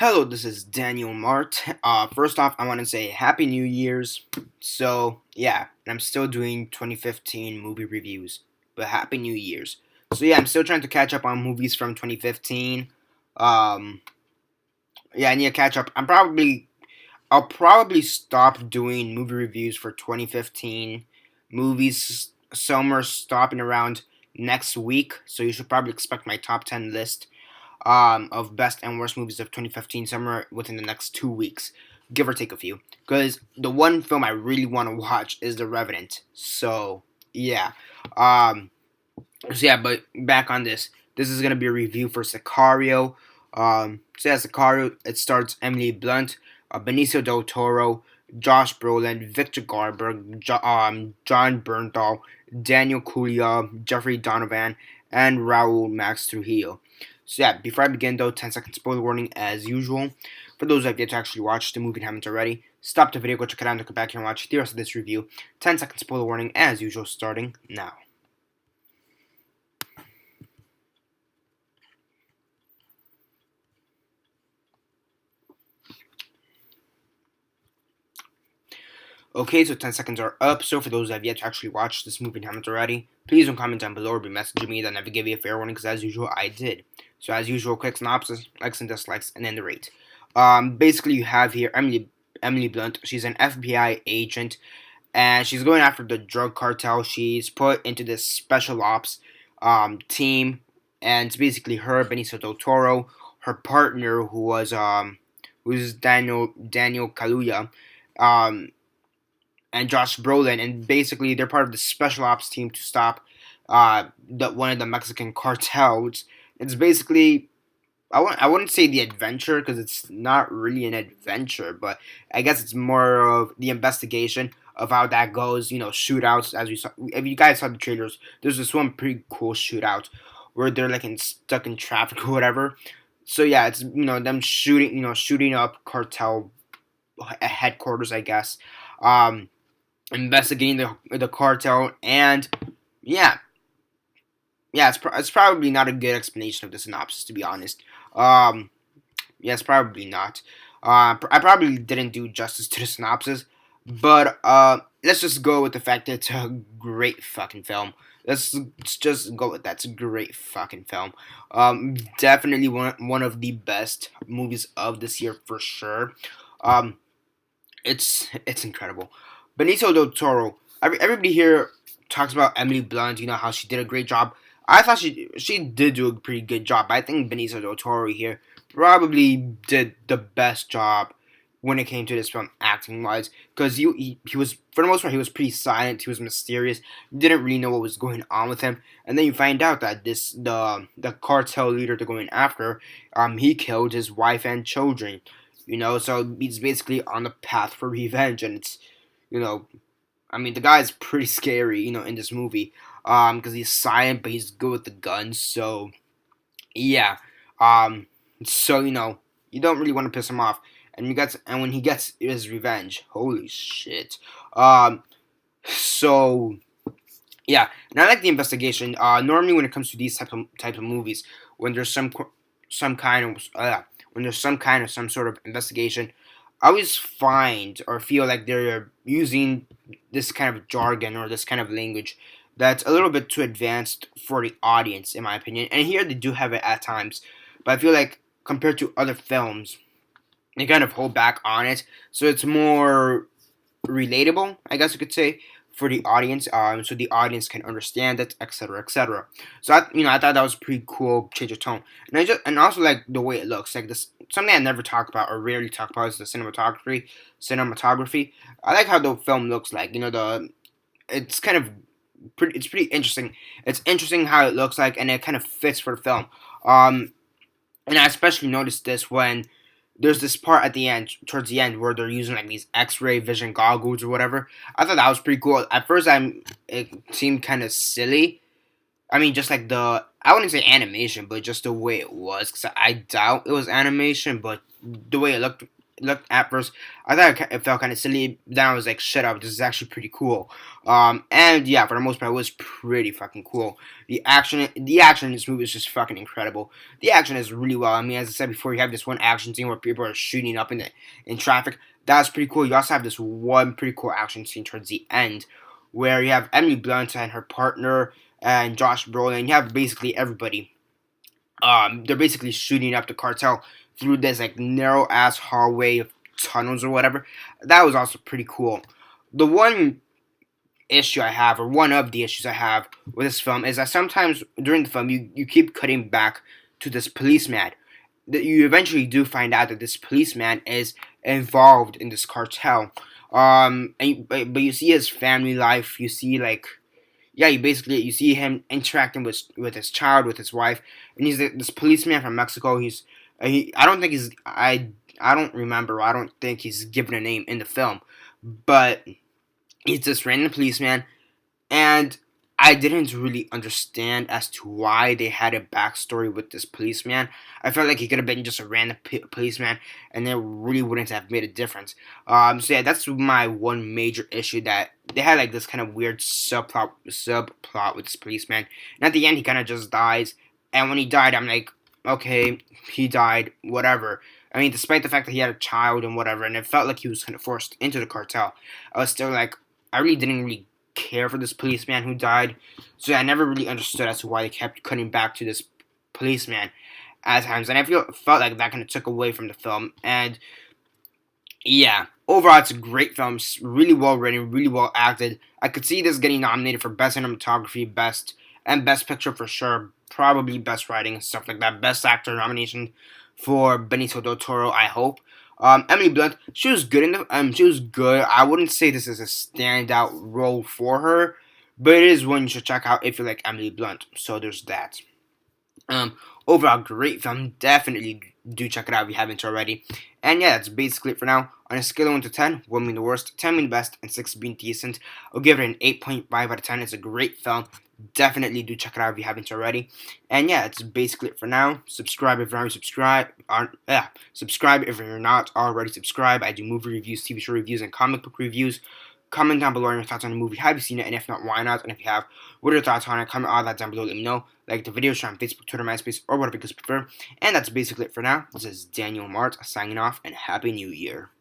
Hello, this is Daniel Mart. First off, I want to say Happy New Year's. I'm still doing 2015 movie reviews, but Happy New Year's. I'm still trying to catch up on movies from 2015. Um, I need to catch up. I'll probably stop doing movie reviews for 2015 movies. Somewhere stopping around next week, so you should probably expect my top 10 list of best and worst movies of 2015 somewhere within the next 2 weeks, give or take a few. Because the one film I really want to watch is The Revenant. Yeah. Um, but back on this. This is going to be a review for Sicario. Sicario, it stars Emily Blunt, Benicio del Toro, Josh Brolin, Victor Garber, John Bernthal, Daniel Kaluuya, Jeffrey Donovan, and Raul Max Trujillo. Before I begin though, 10-second spoiler warning as usual. For those that have yet to actually watch the movie and haven't already, stop the video, go check it out, and come back here and watch the rest of this review. 10-second spoiler warning as usual, starting now. Okay, so 10 seconds are up. So for those that have yet to actually watch this movie and haven't already, please don't comment down below or be messaging me. That never give you a fair warning because as usual, I did. So as usual, quick synopsis, likes and dislikes, and then the rate. Basically you have here Emily Blunt. She's an FBI agent, and she's going after the drug cartel. She's put into this special ops team, and it's basically her, Benicio del Toro, her partner, who's Daniel Kaluuya, um, and Josh Brolin, and basically they're part of the special ops team to stop one of the Mexican cartels. It's basically I wouldn't say the adventure because it's not really an adventure, but I guess it's more of the investigation of how that goes. Shootouts as we saw. If you guys saw the trailers, there's this one pretty cool shootout where they're like stuck in traffic or whatever. So yeah, it's them shooting up cartel headquarters, I guess. Um, Investigating the cartel, and yeah, it's probably not a good explanation of the synopsis, to be honest. It's probably not. I probably didn't do justice to the synopsis, but let's just go with the fact that it's a great fucking film. Let's just go with that. It's a great fucking film. Definitely one of the best movies of this year for sure. Um, it's incredible. Benicio del Toro. Everybody here talks about Emily Blunt. You know how she did a great job. I thought she did do a pretty good job. But I think Benicio del Toro here probably did the best job when it came to this film acting wise, because he was, for the most part, he was pretty silent. He was mysterious. You didn't really know what was going on with him, and then you find out that the cartel leader they're going after, he killed his wife and children. So he's basically on the path for revenge, and it's you know, the guy's pretty scary, in this movie, because he's silent but he's good with the guns. So yeah, um, you don't really want to piss him off, and when he gets his revenge, holy shit. Um, so yeah, and I like the investigation. Normally when it comes to these types of movies, when there's some kind of some sort of investigation, I always find or feel like they're using this kind of jargon or this kind of language that's a little bit too advanced for the audience, in my opinion. And here they do have it at times, but I feel like compared to other films, they kind of hold back on it, so it's more relatable, I guess you could say, for the audience, so the audience can understand it, etc., etc. So I thought that was pretty cool change of tone, and also like the way it looks, like this something I never talk about or rarely talk about is the cinematography. Cinematography. I like how the film looks like. It's kind of pretty. It's pretty interesting. It's interesting how it looks like, and it kind of fits for the film. Um, and I especially noticed this when there's this part at the end, towards the end, where they're using like these X-ray vision goggles or whatever. I thought that was pretty cool. At first, it seemed kind of silly. Just like I wouldn't say animation, but just the way it was. Because I doubt it was animation, but the way it looked, looked at first, I thought it felt kind of silly. Then I was like, shut up, this is actually pretty cool. And yeah, for the most part, it was pretty fucking cool. The action in this movie is just fucking incredible. The action is really well. I mean, as I said before, you have this one action scene where people are shooting up in traffic. That's pretty cool. You also have this one pretty cool action scene towards the end, where you have Emily Blunt and her partner and Josh Brolin. You have basically everybody. They're basically shooting up the cartel through this like narrow ass hallway of tunnels or whatever. That was also pretty cool. The one issue I have, or one of the issues I have with this film, is that sometimes during the film you keep cutting back to this policeman. That you eventually do find out that this policeman is involved in this cartel. But you see his family life. You see like yeah, you see him interacting with his child, with his wife, and he's this policeman from Mexico. I don't think I don't remember. I don't think he's given a name in the film, but he's this random policeman, and I didn't really understand as to why they had a backstory with this policeman. I felt like he could have been just a random policeman, and it really wouldn't have made a difference. So yeah, that's my one major issue, that they had like this kind of weird subplot with this policeman, and at the end he kind of just dies. And when he died, I'm like, okay, he died, whatever. I mean, despite the fact that he had a child and whatever, and it felt like he was kind of forced into the cartel, I was still like, I really didn't really care for this policeman who died, so I never really understood as to why they kept cutting back to this policeman at times, and I felt like that kind of took away from the film. And yeah, overall, it's a great film. It's really well written, really well acted. I could see this getting nominated for best cinematography, best picture for sure, probably best writing and stuff like that. Best actor nomination for Benicio del Toro, I hope. Emily Blunt, she was good in the. She was good. I wouldn't say this is a standout role for her, but it is one you should check out if you like Emily Blunt. So there's that. Overall, great film. Definitely do check it out if you haven't already. And yeah, that's basically it for now. On a scale of 1 to 10, 1 being the worst, 10 being the best, and 6 being decent, I'll give it an 8.5 out of 10. It's a great film. Definitely do check it out if you haven't already. And yeah, that's basically it for now. Subscribe if you're already subscribed. Subscribe if you're not already subscribed. I do movie reviews, TV show reviews, and comic book reviews. Comment down below your thoughts on the movie. Have you seen it? And if not, why not? And if you have, what are your thoughts on it? Comment all that down below. Let me know. Like the video, share on Facebook, Twitter, MySpace, or whatever you guys prefer. And that's basically it for now. This is Daniel Mart signing off, and Happy New Year.